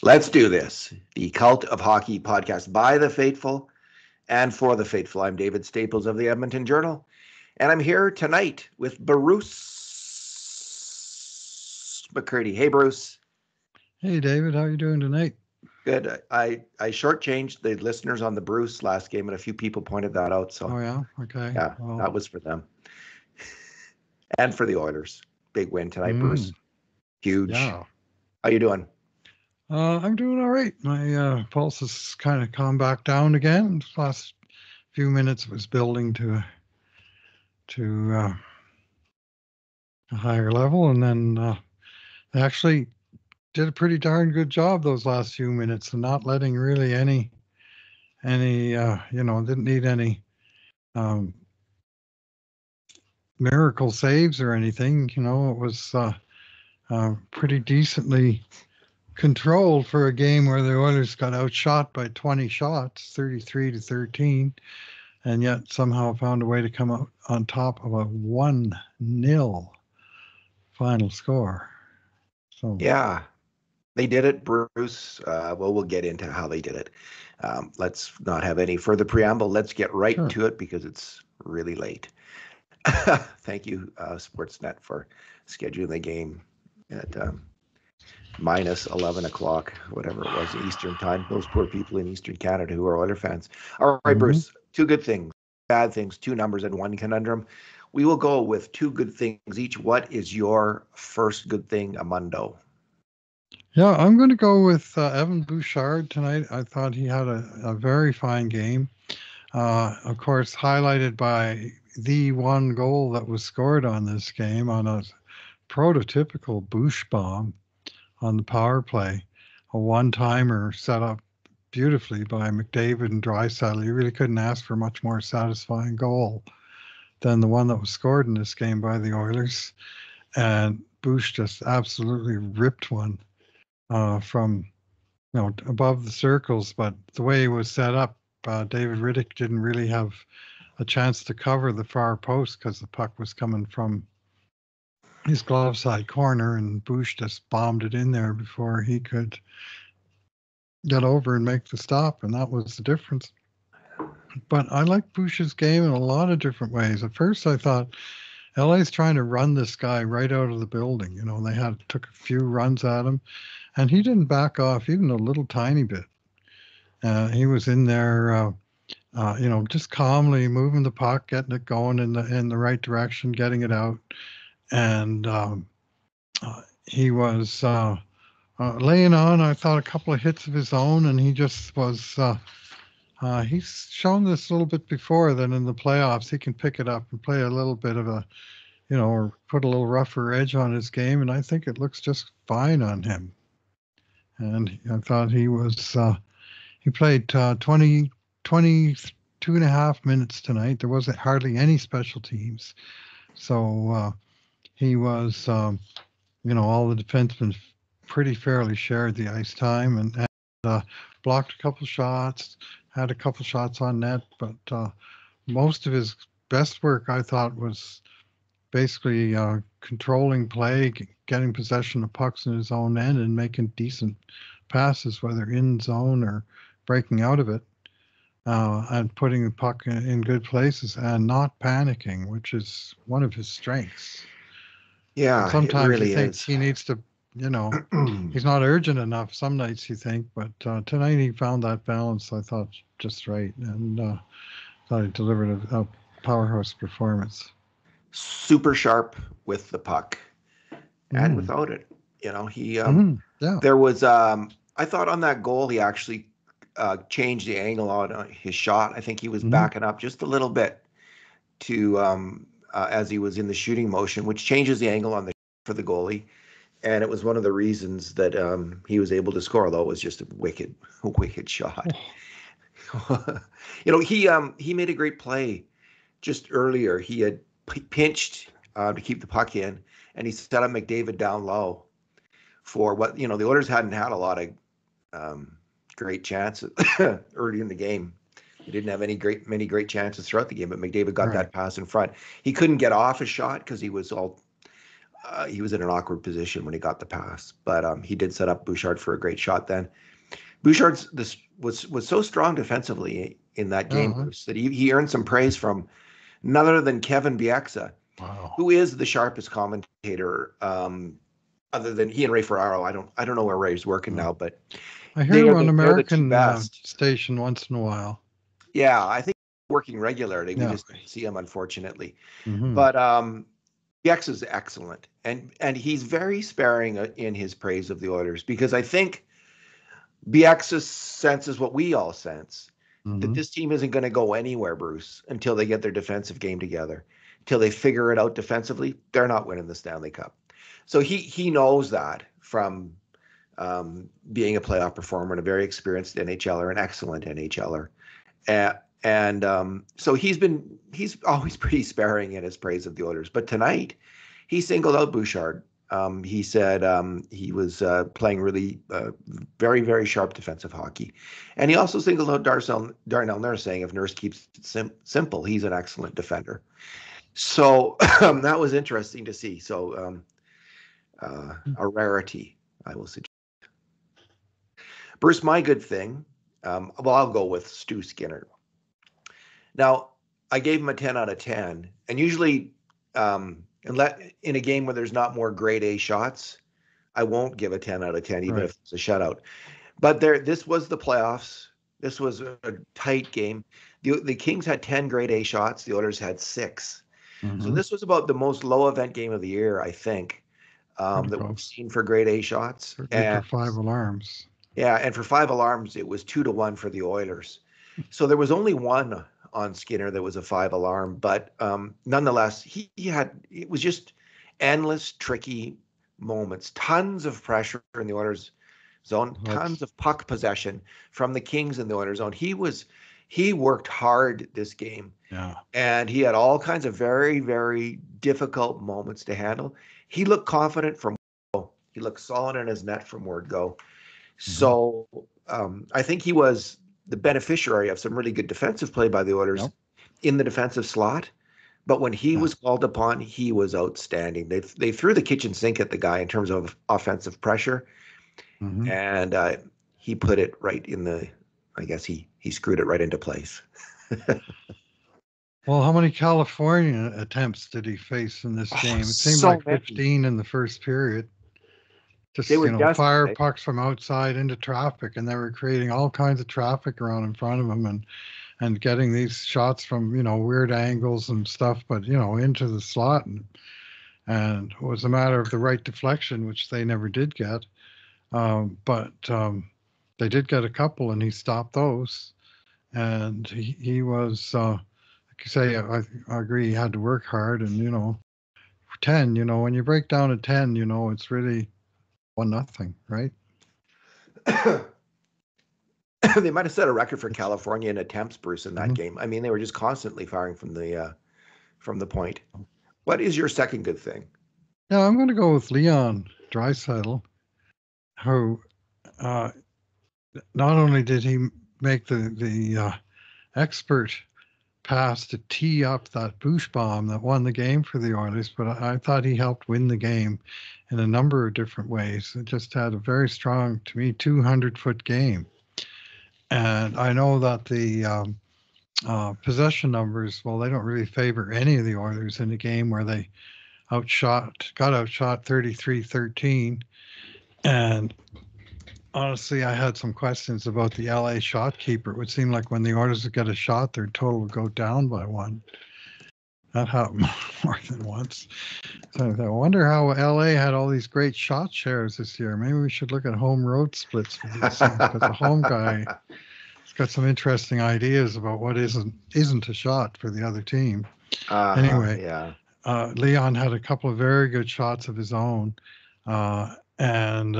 Let's do this. The Cult of Hockey podcast by the faithful and for the faithful. I'm David Staples of the Edmonton Journal, and I'm here tonight with Bruce McCurdy. Hey, Bruce. Hey, David. How are you doing tonight? Good. I shortchanged the listeners on the Bruce last game, and a few people pointed that out. So, Oh, yeah? Okay. yeah, Well, that was for them. And for the Oilers. Big win tonight, Bruce. Huge. yeah. How you doing? I'm doing all right. My pulse has kind of come back down again. The last few minutes was building to a higher level, and then they actually did a pretty darn good job those last few minutes, and not letting really any didn't need any um, miracle saves or anything. It was pretty decently controlled for a game where the Oilers got outshot by 20 shots, 33-13, and yet somehow found a way to come out on top of a 1-0 final score. So Yeah, they did it, Bruce. We'll get into how they did it. Let's not have any further preamble. Let's get right to it because it's really late. Thank you, Sportsnet, for scheduling the game at minus 11 o'clock, whatever it was, Eastern time. Those poor people in Eastern Canada who are Oiler fans. All right, Bruce, two good things, bad things, two numbers, and one conundrum. We will go with two good things each. What is your first good thing, Amundo? Yeah, I'm going to go with Evan Bouchard tonight. I thought he had a very fine game. Of course, highlighted by the one goal that was scored on this game on a prototypical Bouch bomb on the power play, a one-timer set up beautifully by McDavid and Draisaitl. You really couldn't ask for a much more satisfying goal than the one that was scored in this game by the Oilers. And Bouch just absolutely ripped one from above the circles, but the way it was set up, David Riddick didn't really have a chance to cover the far post because the puck was coming from his glove side corner, and Bouch just bombed it in there before he could get over and make the stop, and that was the difference. But I like Bouch's game in a lot of different ways. At first, I thought LA's trying to run this guy right out of the building. They took a few runs at him, and he didn't back off even a little tiny bit. He was in there, just calmly moving the puck, getting it going in the right direction, getting it out, and he was laying on. I thought a couple of hits of his own, and he just was. He's shown this a little bit before that in the playoffs he can pick it up and play a little bit of a, or put a little rougher edge on his game, and I think it looks just fine on him. And I thought he was. He played 22 and a half minutes tonight. There wasn't hardly any special teams. So he was, all the defensemen pretty fairly shared the ice time and blocked a couple shots, had a couple shots on net. But most of his best work, I thought, was basically controlling play, getting possession of pucks in his own end and making decent passes, whether in zone or breaking out of it, and putting the puck in good places and not panicking, which is one of his strengths. Yeah, sometimes it really you think is. he needs to, he's not urgent enough some nights you think, but tonight he found that balance, I thought, just right, and thought he delivered a powerhouse performance. Super sharp with the puck and without it. There was, I thought on that goal, he actually changed the angle on his shot. I think he was backing up just a little bit to as he was in the shooting motion, which changes the angle on the for the goalie. And it was one of the reasons that he was able to score, although it was just a wicked shot. He made a great play just earlier. He had pinched to keep the puck in, and he set up McDavid down low for what, the Oilers hadn't had a lot of great chances early in the game. They didn't have many great chances throughout the game, but McDavid got that pass in front. He couldn't get off a shot because he was all he was in an awkward position when he got the pass, but he did set up Bouchard for a great shot then. Bouchard's this was so strong defensively in that game, Bruce, that he earned some praise from none other than Kevin Bieksa, who is the sharpest commentator, other than he and Ray Ferraro. I don't know where Ray's working now, but I hear him on American station once in a while. Yeah, I think he's working regularly. We just didn't see him, unfortunately. But Bieksa is excellent, and he's very sparing in his praise of the Oilers, because I think Bieksa senses what we all sense, that this team isn't going to go anywhere, Bruce, until they get their defensive game together. Until they figure it out defensively, they're not winning the Stanley Cup. So he knows that from being a playoff performer and a very experienced NHLer, an excellent NHLer. And so he's always pretty sparing in his praise of the Oilers. But tonight, he singled out Bouchard. He said he was playing really very, very sharp defensive hockey. And he also singled out Darnell Nurse, saying if Nurse keeps it simple, he's an excellent defender. So that was interesting to see. So a rarity, I will suggest. Bruce, my good thing, well, I'll go with Stu Skinner. Now, I gave him a 10 out of 10. And usually in a game where there's not more grade A shots, I won't give a 10 out of 10, even if it's a shutout. But this was the playoffs. This was a tight game. The Kings had 10 grade A shots. The Oilers had 6. So this was about the most low event game of the year, I think, that we've seen for grade A shots. And for 5 alarms. Yeah, and for 5 alarms, it was 2-1 for the Oilers. So there was only one on Skinner that was a 5 alarm, but nonetheless, it was just endless tricky moments, tons of pressure in the Oilers zone, tons of puck possession from the Kings in the Oilers zone. He worked hard this game, and he had all kinds of very, very difficult moments to handle. He looked confident from word go. He looked solid in his net from word go. So I think he was the beneficiary of some really good defensive play by the Oilers in the defensive slot. But when he was called upon, he was outstanding. They threw the kitchen sink at the guy in terms of offensive pressure. And he put it right in I guess he screwed it right into place. Well, how many California attempts did he face in this game? It seemed so like 15 in the first period. Just, fire pucks from outside into traffic, and they were creating all kinds of traffic around in front of him and getting these shots from, weird angles and stuff, but, into the slot. And it was a matter of the right deflection, which they never did get. But they did get a couple, and he stopped those. And he was, like you say, I agree, he had to work hard. And, 10, when you break down a 10, it's really 1-0, right? They might have set a record for California in attempts, Bruce, in that game. I mean, they were just constantly firing from the point. What is your second good thing? Yeah, I'm going to go with Leon Draisaitl, who not only did he make the expert pass to tee up that Bouchard bomb that won the game for the Oilers, but I thought he helped win the game in a number of different ways. It just had a very strong, to me, 200-foot game. And I know that the possession numbers, well, they don't really favor any of the Oilers in a game where they got outshot 33-13. And honestly, I had some questions about the LA shot keeper. It would seem like when the Oilers would get a shot, their total would go down by 1. That happened more than once. So I wonder how LA had all these great shot shares this year. Maybe we should look at home road splits for these things, because the home guy has got some interesting ideas about what isn't a shot for the other team. Anyway, Leon had a couple of very good shots of his own, and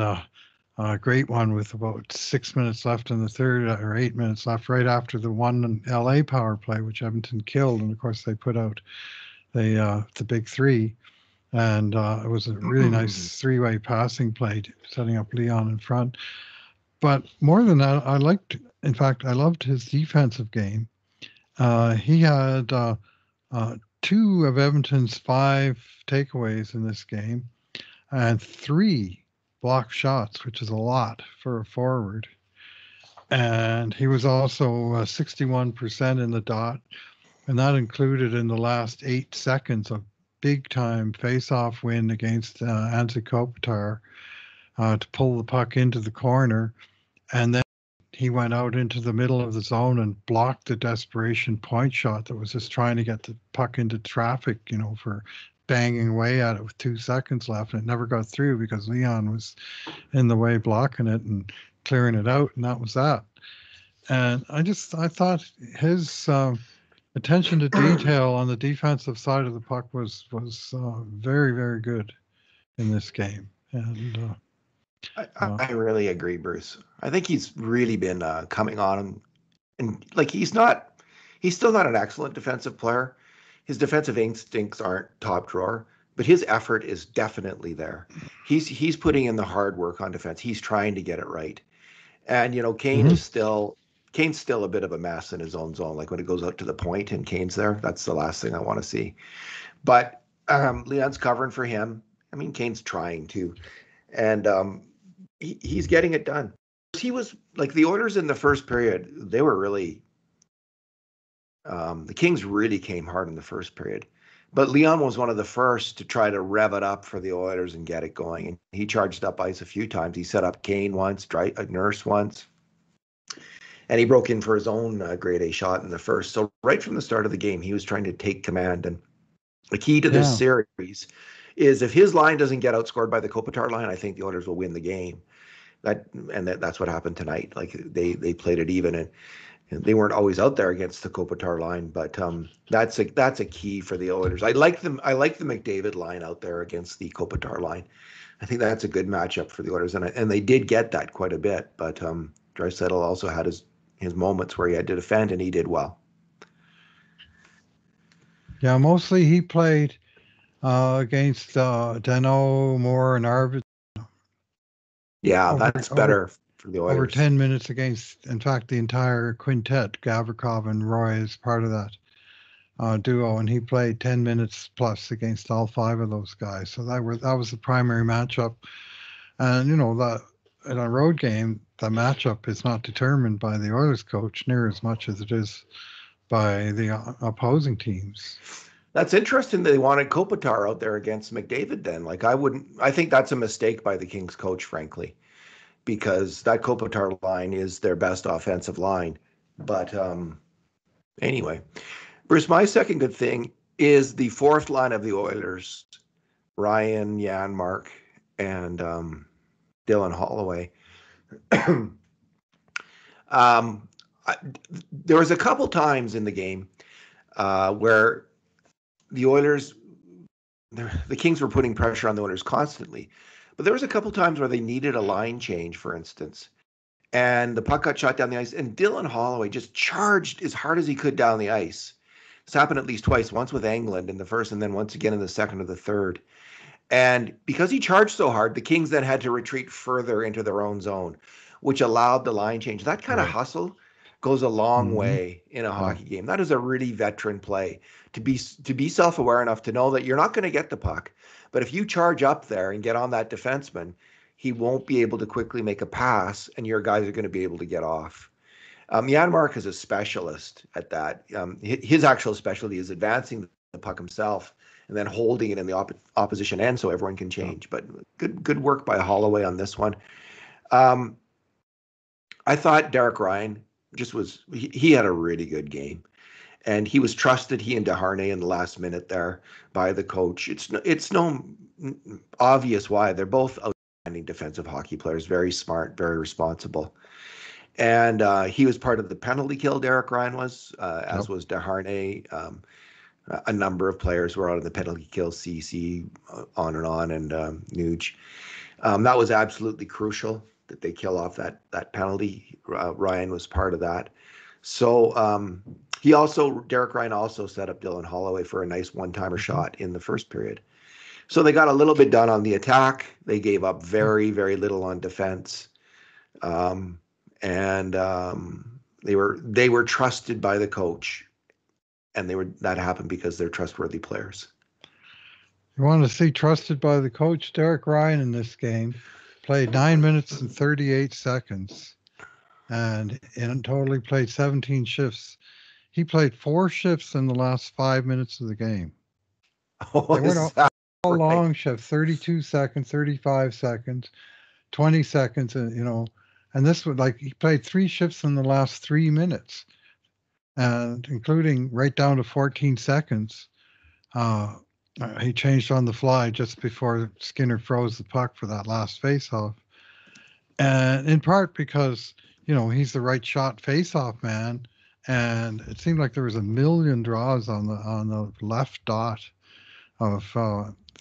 a great one with about 6 minutes left in the third, or 8 minutes left, right after the one LA power play, which Edmonton killed. And of course, they put out the big 3. And it was a really nice 3-way passing play, setting up Leon in front. But more than that, I loved his defensive game. He had 2 of Edmonton's 5 takeaways in this game. and 3 block shots, which is a lot for a forward. And he was also 61% in the dot, and that included in the last 8 seconds a big time face-off win against Anze Kopitar to pull the puck into the corner. And then he went out into the middle of the zone and blocked the desperation point shot that was just trying to get the puck into traffic, for banging away at it with 2 seconds left. And it never got through because Leon was in the way blocking it and clearing it out, and that was that. And I thought his attention to detail on the defensive side of the puck was very, very good in this game. And I really agree, Bruce. I think he's really been coming on, and like he's still not an excellent defensive player. His defensive instincts aren't top drawer, but his effort is definitely there. He's putting in the hard work on defense. He's trying to get it right. And Kane's still a bit of a mess in his own zone. Like when it goes out to the point and Kane's there, that's the last thing I want to see. But Leon's covering for him. I mean, Kane's trying to, and he's getting it done. He was like the Oilers in the first period. They were really the Kings really came hard in the first period. But Leon was one of the first to try to rev it up for the Oilers and get it going. And he charged up ice a few times. He set up Kane once, Nurse once. And he broke in for his own grade A shot in the first. So right from the start of the game, he was trying to take command. And the key to this series is if his line doesn't get outscored by the Kopitar line, I think the Oilers will win the game. That's what happened tonight. Like they played it even, and they weren't always out there against the Kopitar line, but that's a key for the Oilers. I like the McDavid line out there against the Kopitar line. I think that's a good matchup for the Oilers, and they did get that quite a bit. But Draisaitl also had his moments where he had to defend, and he did well. Yeah, mostly he played against Danault, Moore, and Arvid. Yeah, that's better for the Oilers. Over 10 minutes against, in fact, the entire quintet, Gavrikov and Roy is part of that duo, and he played 10 minutes plus against all 5 of those guys. So that was the primary matchup. And, that in a road game, the matchup is not determined by the Oilers coach near as much as it is by the opposing teams. That's interesting that they wanted Kopitar out there against McDavid then. Like I think that's a mistake by the Kings coach, frankly, because that Kopitar line is their best offensive line. But anyway, Bruce, my second good thing is the fourth line of the Oilers, Ryan, Janmark, and Dylan Holloway. There was a couple times in the game where the Oilers, the Kings were putting pressure on the Oilers constantly. But there was a couple times where they needed a line change, for instance. And the puck got shot down the ice, and Dylan Holloway just charged as hard as he could down the ice. It's happened at least twice, once with England in the first and then once again in the second or the third. And because he charged so hard, the Kings then had to retreat further into their own zone, which allowed the line change. That kind of hustle goes a long way in a hockey game. That is a really veteran play, to be self-aware enough to know that you're not going to get the puck. But if you charge up there and get on that defenseman, he won't be able to quickly make a pass, and your guys are going to be able to get off. Janmark is a specialist at that. His actual specialty is advancing the puck himself and then holding it in the opposition end so everyone can change. But good work by Holloway on this one. I thought Derek Ryan he had a really good game. And he was trusted, he and Desharnais, in the last minute there by the coach. It's no obvious why. They're both outstanding defensive hockey players, very smart, very responsible. And he was part of the penalty kill, Derek Ryan was, as was Desharnais. A number of players were out of the penalty kill, CC, on, and Nuge. That was absolutely crucial that they kill off that penalty. Ryan was part of that. So Derek Ryan also set up Dylan Holloway for a nice one-timer shot in the first period. So they got a little bit done on the attack. They gave up very, very little on defense. And they were trusted by the coach. And that happened because they're trustworthy players. You want to see trusted by the coach, Derek Ryan in this game played 9 minutes and 38 seconds, and in total he played 17 shifts. He played 4 shifts in the last 5 minutes of the game. Oh, They weren't is that all right? long shifts, 32 seconds, 35 seconds, 20 seconds, and and this was like he played 3 shifts in the last 3 minutes, and including right down to 14 seconds. Uh, he changed on the fly just before Skinner froze the puck for that last faceoff, and in part because he's the right shot faceoff man, and it seemed like there was a million draws on the left dot of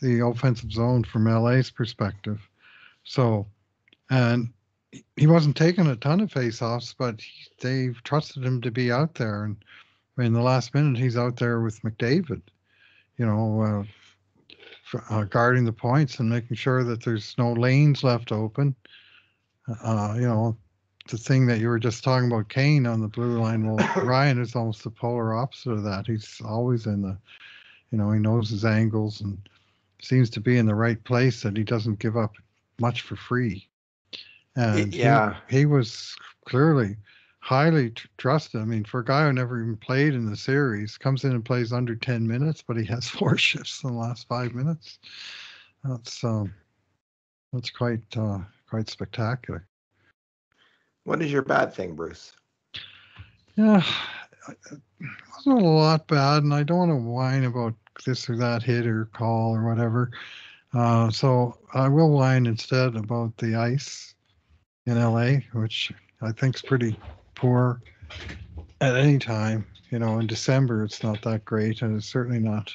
the offensive zone from LA's perspective. So, and he wasn't taking a ton of faceoffs, but they trusted him to be out there, and in the last minute he's out there with McDavid. You know, guarding the points and making sure that there's no lanes left open. Uh, you know, the thing that you were just talking about, Kane on the blue line. Well, Ryan is almost the polar opposite of that. He's always in he knows his angles and seems to be in the right place, that he doesn't give up much for free. And Yeah. he was clearly highly trusted. I mean, for a guy who never even played in the series, comes in and plays under 10 minutes, but he has 4 shifts in the last 5 minutes. That's quite spectacular. What is your bad thing, Bruce? Yeah, it wasn't a lot bad, and I don't want to whine about this or that hit or call or whatever. So I will whine instead about the ice in LA, which I think is pretty poor at any time. In December, it's not that great, and it's certainly not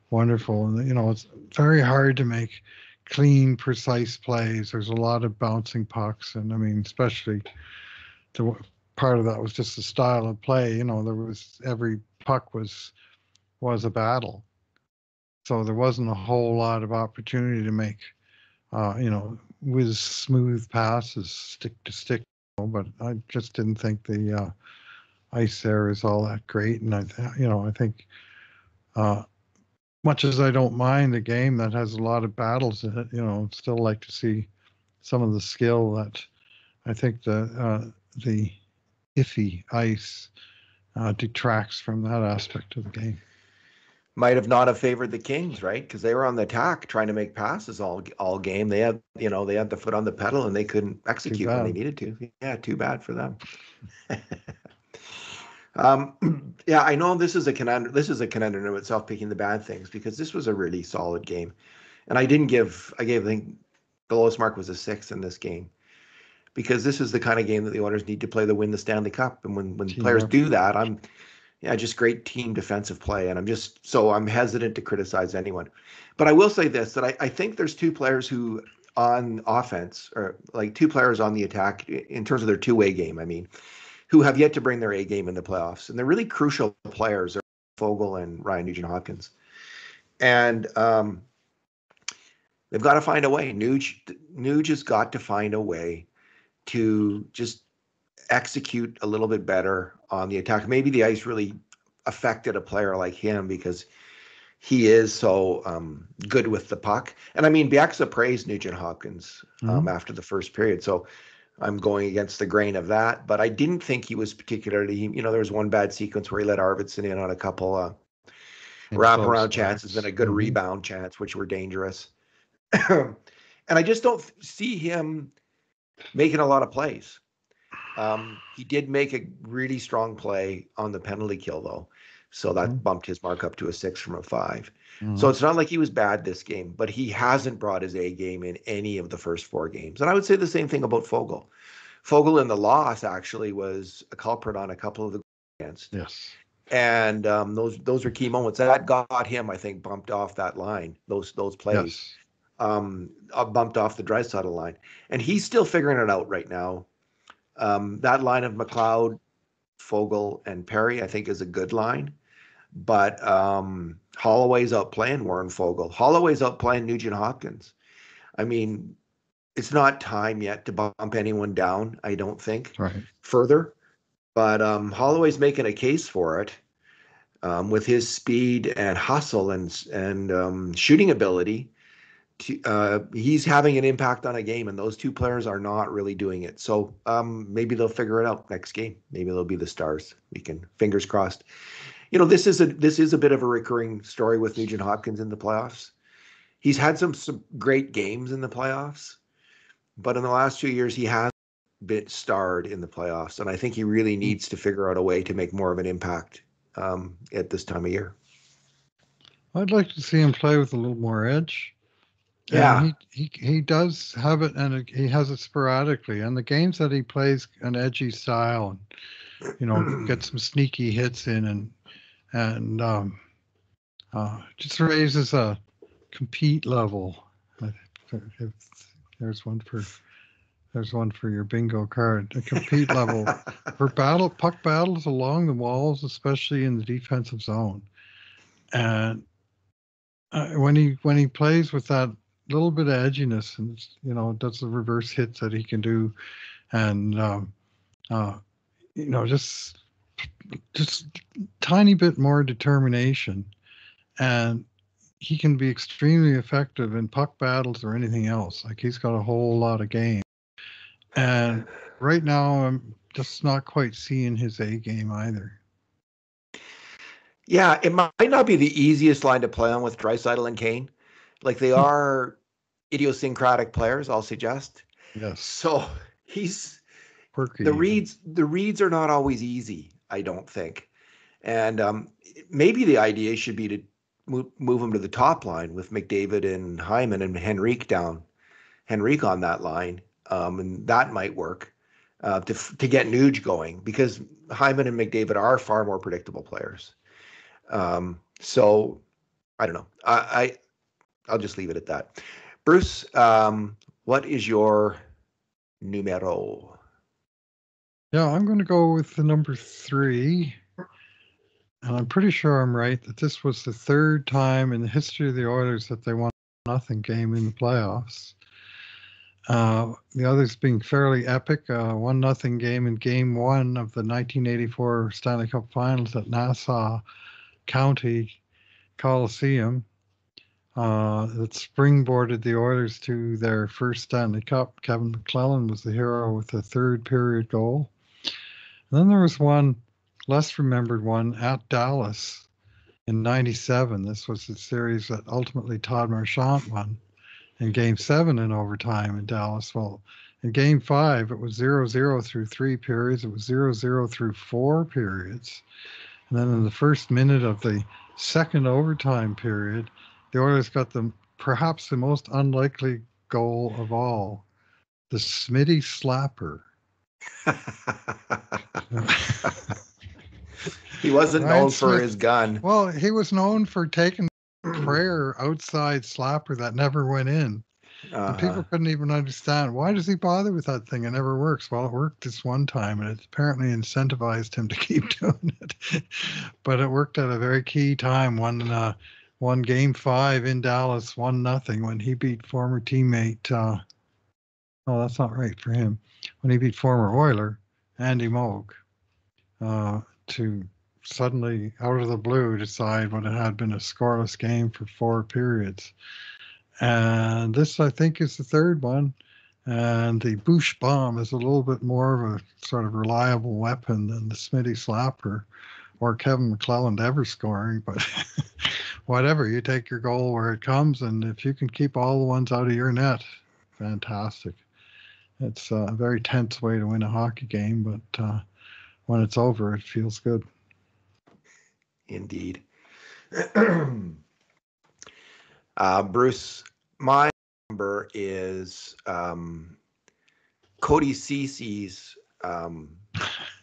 wonderful. And, it's very hard to make clean, precise plays. There's a lot of bouncing pucks. And I mean, especially the part of that was just the style of play. There was every puck was a battle. So there wasn't a whole lot of opportunity to make, with smooth passes, stick to stick. But I just didn't think the ice there is all that great. And I think uh, much as I don't mind a game that has a lot of battles in it, I'd still like to see some of the skill that I think the iffy ice detracts from that aspect of the game. Might have not have favored the Kings, right? Because they were on the attack trying to make passes all game. They had the foot on the pedal and they couldn't execute when they needed to. Yeah, too bad for them. Yeah, I know this is a conundrum. This is a conundrum in itself, picking the bad things, because this was a really solid game, and I gave I think the lowest mark was a 6 in this game, because this is the kind of game that the Oilers need to play to win the Stanley Cup, and when players do that, just great team defensive play, and I'm hesitant to criticize anyone, but I will say this, that I think there's 2 players who on offense, or like 2 players on the attack in terms of their two-way game. I mean, who have yet to bring their A game in the playoffs. And they're really crucial players, are Foegele and Ryan Nugent-Hopkins. And they've got to find a way. Nuge has got to find a way to just execute a little bit better on the attack. Maybe the ice really affected a player like him because he is so good with the puck. And I mean, Bieksa praised Nugent-Hopkins after the first period. So I'm going against the grain of that, but I didn't think he was particularly, there was one bad sequence where he let Arvidsson in on a couple wraparound chances and a good rebound chance, which were dangerous. And I just don't see him making a lot of plays. He did make a really strong play on the penalty kill, though. So that bumped his mark up to a 6 from a 5. So it's not like he was bad this game, but he hasn't brought his A game in any of the first 4 games. And I would say the same thing about Foegele. Foegele in the loss actually was a culprit on a couple of the against. Yes. And those are key moments. That got him, I think, bumped off that line, those plays. Yes. Bumped off the Draisaitl line. And he's still figuring it out right now. That line of McLeod, Foegele, and Perry, I think, is a good line. But Holloway's outplaying Warren Foegele. Holloway's outplaying Nugent-Hopkins. I mean, it's not time yet to bump anyone down, I don't think, further. But Holloway's making a case for it. with his speed and hustle and shooting ability. He's having an impact on a game, and those two players are not really doing it. So maybe they'll figure it out next game. Maybe they'll be the stars. We can, fingers crossed. This is a bit of a recurring story with Nugent Hopkins in the playoffs. He's had some great games in the playoffs, but in the last 2 years he has been starred in the playoffs, and I think he really needs to figure out a way to make more of an impact at this time of year. I'd like to see him play with a little more edge. Yeah. And he does have it, and he has it sporadically. And the games that he plays an edgy style, and get some sneaky hits in, and just raises a compete level. If there's one for your bingo card. A compete level for puck battles along the walls, especially in the defensive zone. And when he plays with that little bit of edginess, and does the reverse hits that he can do, and just tiny bit more determination, and he can be extremely effective in puck battles or anything else. Like, he's got a whole lot of game, and right now I'm just not quite seeing his A game either. Yeah, it might not be the easiest line to play on with Draisaitl and Kane. Like, they are idiosyncratic players, I'll suggest. Yes. So he's quirky. The reads are not always easy, I don't think. And maybe the idea should be to move him to the top line with McDavid and Hyman and Henrique on that line, and that might work to get Nuge going, because Hyman and McDavid are far more predictable players. So I don't know. I'll just leave it at that. Bruce, what is your numero? Yeah, I'm going to go with the number 3. And I'm pretty sure I'm right that this was the third time in the history of the Oilers that they won a 0-0 game in the playoffs. The others being fairly epic. 1-0 game in Game 1 of the 1984 Stanley Cup Finals at Nassau County Coliseum. That springboarded the Oilers to their first Stanley Cup. Kevin McClellan was the hero with a third period goal. And then there was one, less remembered one, at Dallas in 97. This was the series that ultimately Todd Marchant won in Game 7 in overtime in Dallas. Well, in Game 5, it was 0-0 through 3 periods. It was 0-0 through 4 periods. And then in the first minute of the second overtime period, the Oilers got perhaps the most unlikely goal of all, the Smitty slapper. He wasn't known for his gun. Well, he was known for taking prayer outside slapper that never went in. And people couldn't even understand, why does he bother with that thing? It never works. Well, it worked this one time, and it apparently incentivized him to keep doing it. But it worked at a very key time, won Game 5 in Dallas, 1-0, when he beat former teammate, oh, that's not right for him, when he beat former Oiler, Andy Moog, to suddenly, out of the blue, decide what it had been a scoreless game for 4 periods. And this, I think, is the third one. And the Bouchard bomb is a little bit more of a sort of reliable weapon than the Smitty slapper or Kevin McClellan ever scoring. But whatever, you take your goal where it comes, and if you can keep all the ones out of your net, fantastic. It's a very tense way to win a hockey game, but when it's over, it feels good. Indeed. Bruce, my number is Cody Cece's,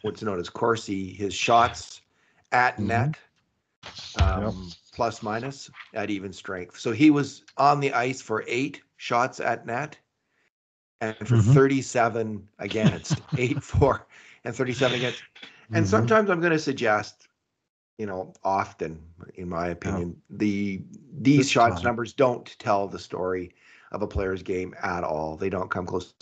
what's known as Corsi, his shots at net, plus minus at even strength. So he was on the ice for 8 shots at net, and for 37 against, 8-4 and 37 against. And sometimes I'm going to suggest, often, in my opinion, these shots numbers don't tell the story of a player's game at all. They don't come close.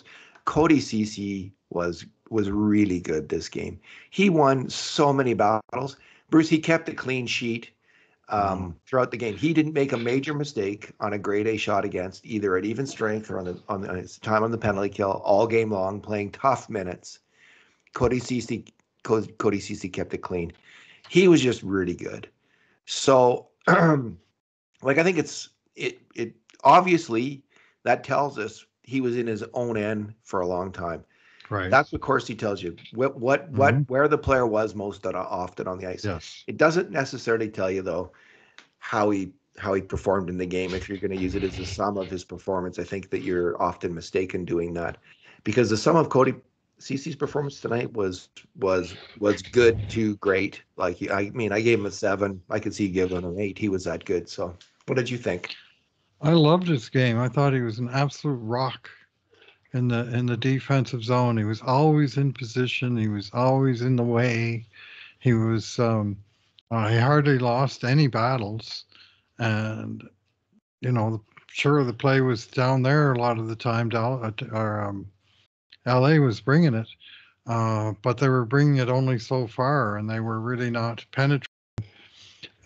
Cody Cece was really good this game. He won so many battles. Bruce, he kept a clean sheet throughout the game. He didn't make a major mistake on a grade A shot against, either at even strength or on his time on the penalty kill all game long, playing tough minutes. Cody Ceci kept it clean. He was just really good. So, like, I think it obviously that tells us he was in his own end for a long time. Right. That's what Corsi tells you. Where the player was most often on the ice. Yes. It doesn't necessarily tell you though how he performed in the game. If you're going to use it as the sum of his performance, I think that you're often mistaken doing that, because the sum of Cody Ceci's performance tonight was good to great. Like, I mean, I gave him a 7. I could see giving him an 8. He was that good. So, what did you think? I loved his game. I thought he was an absolute rock in the defensive zone. He was always in position. He was always in the way. He was he hardly lost any battles, and sure, the play was down there a lot of the time. LA was bringing it, but they were bringing it only so far, and they were really not penetrating.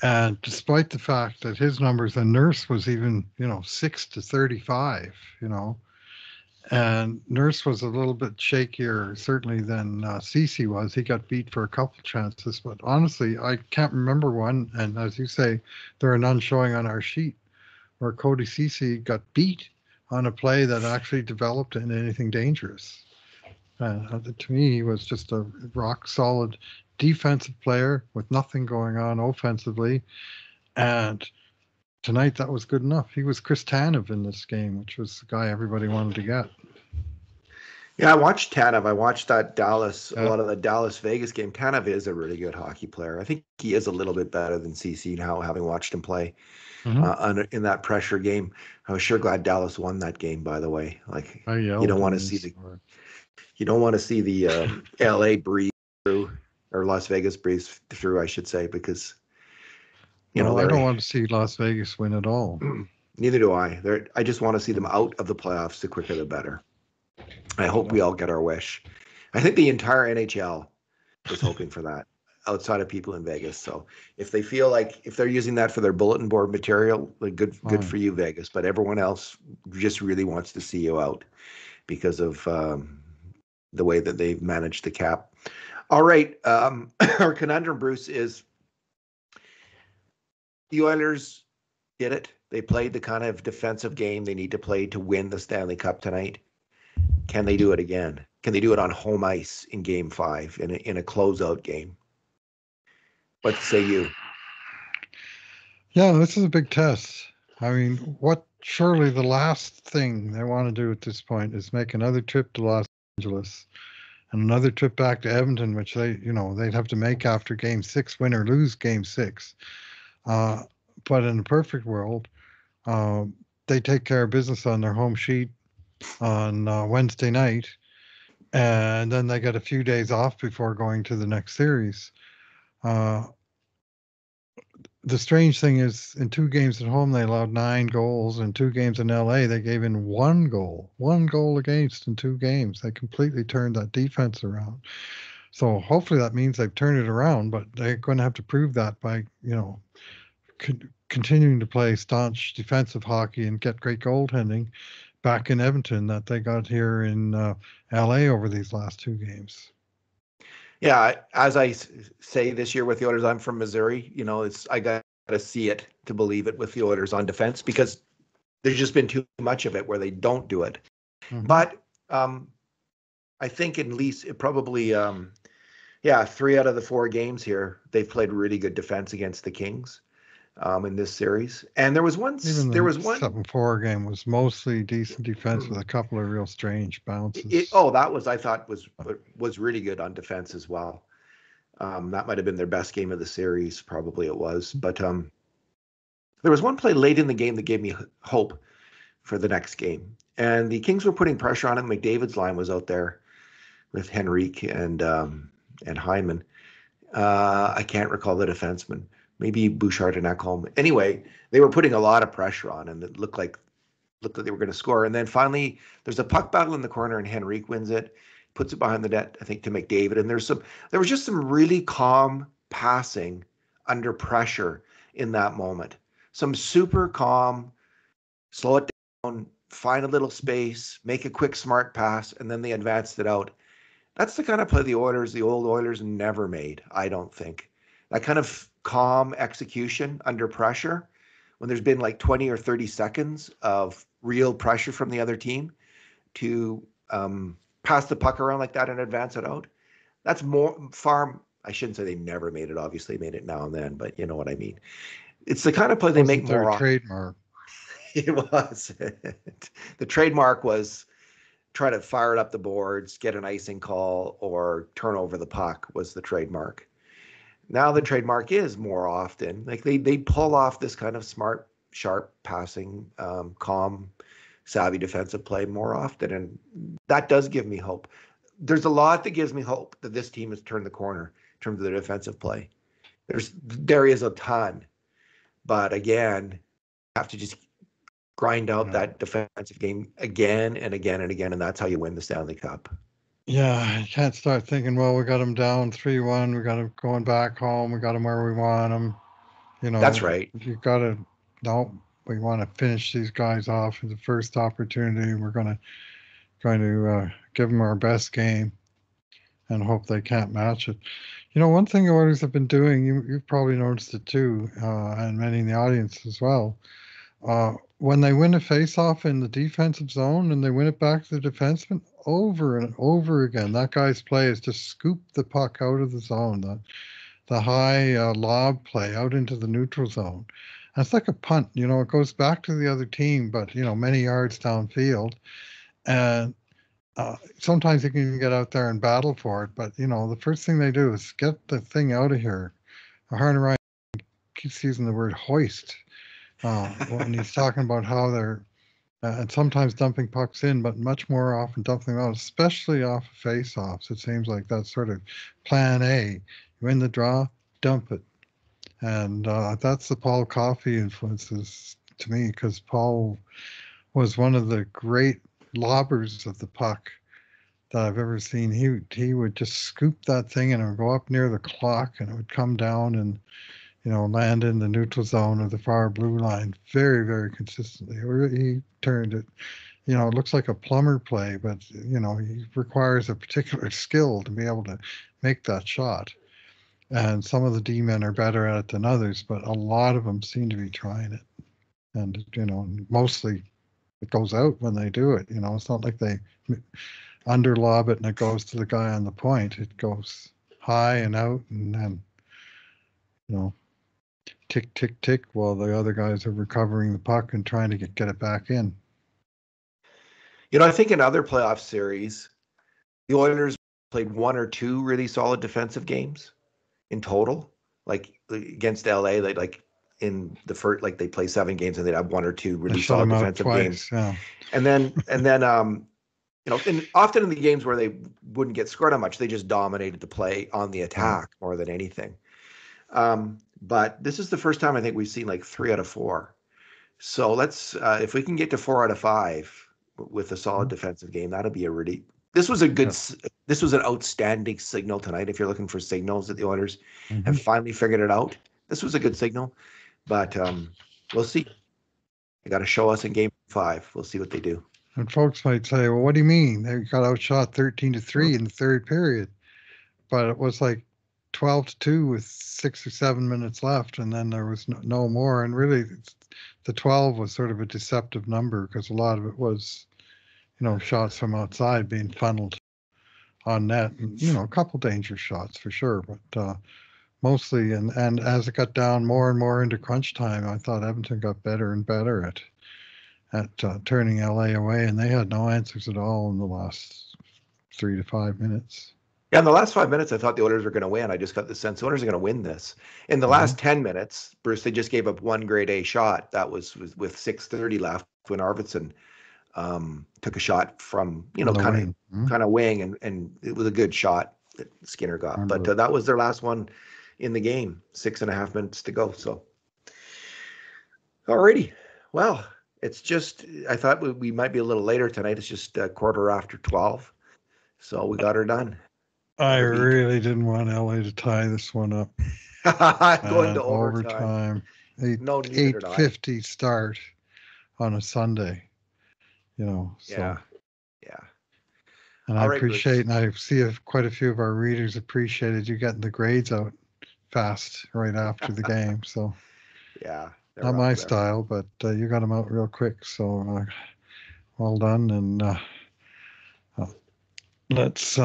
And despite the fact that his numbers, and Nurse was even 6 to 35, and Nurse was a little bit shakier, certainly, than Ceci was. He got beat for a couple chances, but honestly, I can't remember one. And as you say, there are none showing on our sheet where Cody Ceci got beat on a play that actually developed into anything dangerous. To me, he was just a rock solid defensive player with nothing going on offensively. And tonight, that was good enough. He was Chris Tanev in this game, which was the guy everybody wanted to get. Yeah, I watched Tanev. I watched that a lot of the Dallas-Vegas game. Tanev is a really good hockey player. I think he is a little bit better than CC now, having watched him play in that pressure game. I was sure glad Dallas won that game, by the way. Like, you don't want to see the LA breeze through, or Las Vegas breeze through, I should say, because I don't want to see Las Vegas win at all. Neither do I. I just want to see them out of the playoffs. The quicker, the better. I hope we all get our wish. I think the entire NHL is hoping for that, outside of people in Vegas. So if they feel like, if they're using that for their bulletin board material, like, good for you, Vegas. But everyone else just really wants to see you out because of the way that they've managed the cap. All right. Our conundrum, Bruce, is the Oilers did it. They played the kind of defensive game they need to play to win the Stanley Cup tonight. Can they do it again? Can they do it on home ice in Game 5 in a closeout game? What say you? Yeah, this is a big test. I mean, surely the last thing they want to do at this point is make another trip to Los Angeles and another trip back to Edmonton, which they'd have to make after Game 6, win or lose Game 6. But in a perfect world, they take care of business on their home sheet on Wednesday night, and then they get a few days off before going to the next series. The strange thing is, in 2 games at home, they allowed 9 goals. In 2 games in LA, they gave in 1 goal against in 2 games. They completely turned that defense around. So hopefully that means they've turned it around, but they're going to have to prove that by, continuing to play staunch defensive hockey and get great goaltending back in Edmonton that they got here in LA over these last 2 games. Yeah, as I say this year with the Oilers, I'm from Missouri. I got to see it to believe it with the Oilers on defense, because there's just been too much of it where they don't do it. Mm-hmm. But I think at least it probably, 3 out of the 4 games here, they've played really good defense against the Kings in this series. And there was one. There was one 7-4 game was mostly decent defense with a couple of real strange bounces. That was, I thought, was really good on defense as well. That might have been their best game of the series. Probably it was. But there was one play late in the game that gave me hope for the next game. And the Kings were putting pressure on it. McDavid's line was out there with Henrique and Hyman. I can't recall the defenseman. Maybe Bouchard and Ekholm. Anyway, they were putting a lot of pressure on, and it looked like they were going to score. And then finally, there's a puck battle in the corner, and Henrique wins it, puts it behind the net, I think, to McDavid. And there was just some really calm passing under pressure in that moment. Some super calm, slow it down, find a little space, make a quick smart pass, and then they advanced it out. That's the kind of play the old Oilers never made, I don't think. That kind of calm execution under pressure when there's been like 20 or 30 seconds of real pressure from the other team to pass the puck around like that and advance it out. That's I shouldn't say they never made it, obviously made it now and then, but you know what I mean. It's the kind of play they make more often. Trademark. It was. The trademark was try to fire it up the boards, get an icing call, or turn over the puck was the trademark. Now the trademark is more often like they pull off this kind of smart, sharp passing, calm, savvy defensive play more often, and that does give me hope. There's a lot that gives me hope that this team has turned the corner in terms of their defensive play. There is a ton, but again, have to just grind out that defensive game again and again and again, and that's how you win the Stanley Cup. Yeah, you can't start thinking, well, we got them down 3-1, we got them going back home, we got them where we want them. You know, that's right. You got to, no, we want to finish these guys off at the first opportunity. We're going to give them our best game and hope they can't match it. You know, one thing the Oilers have been doing, you've probably noticed it too, and many in the audience as well. When they win a face-off in the defensive zone and they win it back to the defenseman, over and over again, that guy's play is to scoop the puck out of the zone, the high lob play out into the neutral zone. And it's like a punt, you know, it goes back to the other team, but, you know, many yards downfield. And sometimes you can get out there and battle for it, but, you know, the first thing they do is get the thing out of here. Harner Ryan keeps using the word hoist when he's talking about how they're and sometimes dumping pucks in, but much more often dumping them out, especially off of face-offs. It seems like that's sort of plan A. You win the draw, dump it. And that's the Paul Coffey influences to me, because Paul was one of the great lobbers of the puck that I've ever seen. He would just scoop that thing and it would go up near the clock and it would come down and, you know, land in the neutral zone of the far blue line very, very consistently. He turned it, you know, it looks like a plumber play, but, you know, he requires a particular skill to be able to make that shot. And some of the D-men are better at it than others, but a lot of them seem to be trying it. And, you know, mostly it goes out when they do it. You know, it's not like they underlob it and it goes to the guy on the point. It goes high and out and then, you know, tick, tick, tick, while the other guys are recovering the puck and trying to get it back in. You know, I think in other playoff series, the Oilers played one or two really solid defensive games in total. Like against LA, they like in the first, like they play 7 games and they'd have one or two really solid defensive games. Yeah. And then you know, and often in the games where they wouldn't get scored on much, they just dominated the play on the attack more than anything. But this is the first time I think we've seen like 3 out of 4. So let's, if we can get to 4 out of 5 with a solid defensive game, that'll be this was an outstanding signal tonight. If you're looking for signals that the Oilers have finally figured it out, this was a good signal, but we'll see. They got to show us in game 5. We'll see what they do. And folks might say, well, what do you mean? They got outshot 13-3 in the third period, but it was like 12-2 with 6 or 7 minutes left, and then there was no more. And really, the 12 was sort of a deceptive number because a lot of it was, you know, shots from outside being funneled on net. And, you know, a couple dangerous shots for sure, but mostly. And as it got down more and more into crunch time, I thought Edmonton got better and better at turning LA away, and they had no answers at all in the last 3 to 5 minutes. Yeah, in the last 5 minutes, I thought the Oilers were going to win. I just got the sense the Oilers are going to win this. In the last 10 minutes, Bruce, they just gave up one grade A shot. That was with 6:30 left when Arvidsson took a shot from, you know, kind of wing, and it was a good shot that Skinner got. But that was their last one in the game. 6.5 minutes to go. So, alrighty. Well, it's just, I thought we might be a little later tonight. It's just 12:15. So we got her done. I really didn't want LA to tie this one up. Going and to overtime. overtime. Eight No, neither did I. 8:50 start on a Sunday. So. Yeah, yeah. And I All right, appreciate, Bruce. and I see quite a few of our readers appreciated you getting the grades out fast right after the game. So Yeah, not they're up my there. style, but you got them out real quick. So well done, and uh, let's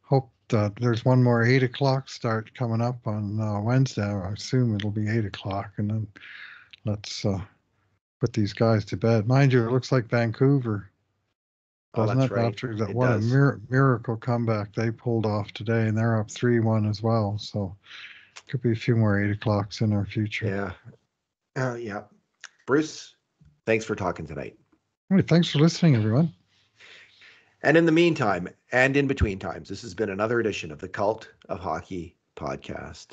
hope that there's one more 8 o'clock start coming up on Wednesday. I assume it'll be 8 o'clock, and then let's put these guys to bed. Mind you, it looks like Vancouver, Oh, doesn't that's it? right. After that, It what a does. miracle comeback they pulled off today, and they're up 3-1 as well. So could be a few more 8 o'clocks in our future. Yeah. Yeah. Bruce, thanks for talking tonight. All right, thanks for listening, everyone. And in the meantime, and in between times, this has been another edition of the Cult of Hockey podcast.